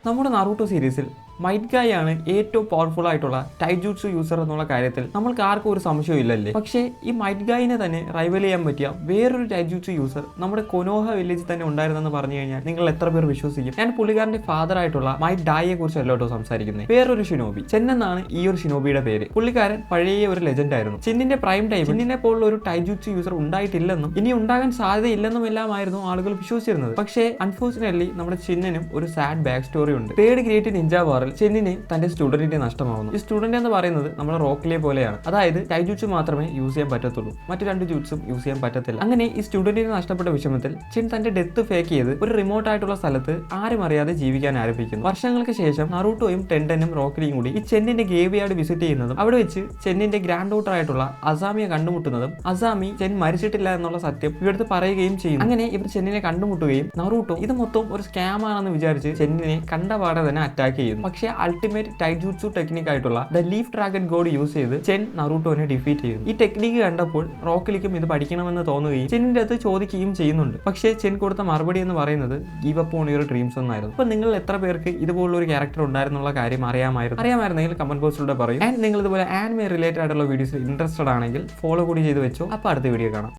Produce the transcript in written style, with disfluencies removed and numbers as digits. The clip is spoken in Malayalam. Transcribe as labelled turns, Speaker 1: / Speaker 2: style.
Speaker 1: നമ്മുടെ നാറൂട്ടോ സീരീസിൽ മൈറ്റ് ഗായ് ആണ് ഏറ്റവും പവർഫുൾ ആയിട്ടുള്ള ടൈജൂട്സു യൂസർ എന്നുള്ള കാര്യത്തിൽ നമ്മൾക്ക് ആർക്കും ഒരു സംശയവും ഇല്ലല്ലേ. പക്ഷേ ഈ മൈറ്റ് ഗായിനെ തന്നെ റൈവൽ ചെയ്യാൻ പറ്റിയ വേറൊരു ടൈജൂട്സു യൂസർ നമ്മുടെ കൊനോഹ വില്ലേജിൽ തന്നെ ഉണ്ടായിരുന്നെന്ന് പറഞ്ഞു കഴിഞ്ഞാൽ നിങ്ങൾ എത്ര പേർ വിശ്വസിക്കും? ഞാൻ പുള്ളിക്കാരന്റെ ഫാദർ ആയിട്ടുള്ള മൈറ്റ് ഡായിയെ കുറിച്ച് അല്ലോട്ടോ സംസാരിക്കുന്നത്. വേറൊരു ഷിനോബി, ചെൻ എന്നാണ് ഈ ഒരു ഷിനോബിയുടെ പേര്. പുള്ളിക്കാരൻ പഴയ ഒരു ലെജൻഡ് ആയിരുന്നു. ചെന്നിന്റെ പ്രൈം ടൈം ചെന്നിനെ പോലുള്ള ഒരു ടൈജൂട്സു യൂസർ ഉണ്ടായിട്ടില്ലെന്നും ഇനി ഉണ്ടാകാൻ സാധ്യതയില്ലെന്നും എല്ലാമായിരുന്നു ആളുകൾ വിശ്വസിച്ചിരുന്നത്. പക്ഷേ അൺഫോർച്ചുനേറ്റ്ലി നമ്മുടെ ചെന്നിനും ഒരു സാഡ് ബാക്ക് സ്റ്റോറി ഉണ്ട്. തേർഡ് ഗ്രേറ്റ് നിഞ്ച വാറിൽ ചെന്നിന് തന്റെ സ്റ്റുഡന്റിനെ നഷ്ടമാവുന്നു. ഈ സ്റ്റുഡന്റ് എന്ന് പറയുന്നത് നമ്മുടെ റോക്കിലെ പോലെയാണ്. അതായത് ടൈജൂട്സു മാത്രമേ യൂസ് ചെയ്യാൻ പറ്റത്തുള്ളൂ, മറ്റു 2 ജൂട്സും യൂസ് ചെയ്യാൻ പറ്റത്തില്ല. അങ്ങനെ ഈ സ്റ്റുഡന്റിനെ നഷ്ടപ്പെട്ട വിഷമത്തിൽ ചെൻ തന്റെ ഡെത്ത് ഫേക്ക് ചെയ്ത് ഒരു റിമോട്ട് ആയിട്ടുള്ള സ്ഥലത്ത് ആരും അറിയാതെ ജീവിക്കാൻ ആരംഭിക്കുന്നു. വർഷങ്ങൾക്ക് ശേഷം നറൂട്ടോയും ടെൻഡനും റോക്കിലിയും കൂടി ഈ ചെന്നിന്റെ ഗ്രേവ്യാർഡ് വിസിറ്റ് ചെയ്യുന്നതും അവിടെ വെച്ച് ചെന്നിന്റെ ഗ്രാൻഡ് ഡോട്ടർ ആയിട്ടുള്ള അസാമിയെ കണ്ടുമുട്ടുന്നതും അസാമി ചെൻ മരിച്ചിട്ടില്ല എന്നുള്ള സത്യം ഇവിടുത്തെ പറയുകയും ചെയ്യും. അങ്ങനെ ഇവർ ചെന്നിനെ കണ്ടുമുട്ടുകയും നറൂട്ടോ ഇത് മൊത്തം ഒരു സ്കാം ആണെന്ന് വിചാരിച്ച് ചെന്നിനെ കണ്ടപാടെ തന്നെ അറ്റാക്ക് ചെയ്യുന്നു. പക്ഷേ അൾട്ടിമേറ്റ് ടൈജൂട്സു ടെക്നിക് ആയിട്ടുള്ള the leaf dragon God use ചെയ്ത് ചെൻ നറൂട്ടോനെ ഡിഫീറ്റ് ചെയ്യുന്നു. ഈ ടെക്നിക്ക് കണ്ടപ്പോൾ റോക്കിലിക്കും ഇത് പഠിക്കണമെന്ന് തോന്നുകയും ചെന്നിന്റെ അടുത്ത് ചോദിക്കുകയും ചെയ്യുന്നുണ്ട്. പക്ഷേ ചെൻ കൊടുത്ത മറുപടി എന്ന് പറയുന്നത് give up on your dreams എന്നായിരുന്നു. അപ്പൊ നിങ്ങൾ എത്ര പേർക്ക് ഇതുപോലുള്ള ഒരു ക്യാരക്ടർ ഉണ്ടായിരുന്നുള്ള കാര്യം അറിയാമായിരുന്നെങ്കിൽ കമന്റ് ബോക്സിലൂടെ പറയും. ആൻഡ് നിങ്ങൾ ഇതുപോലെ ആനിമെ റിലേറ്റഡ് ആയിട്ടുള്ള വീഡിയോസ് ഇൻട്രസ്റ്റഡ് ആണെങ്കിൽ ഫോളോ കൂടി ചെയ്ത് വെച്ചോ. അപ്പൊ അടുത്ത വീഡിയോ കാണാം.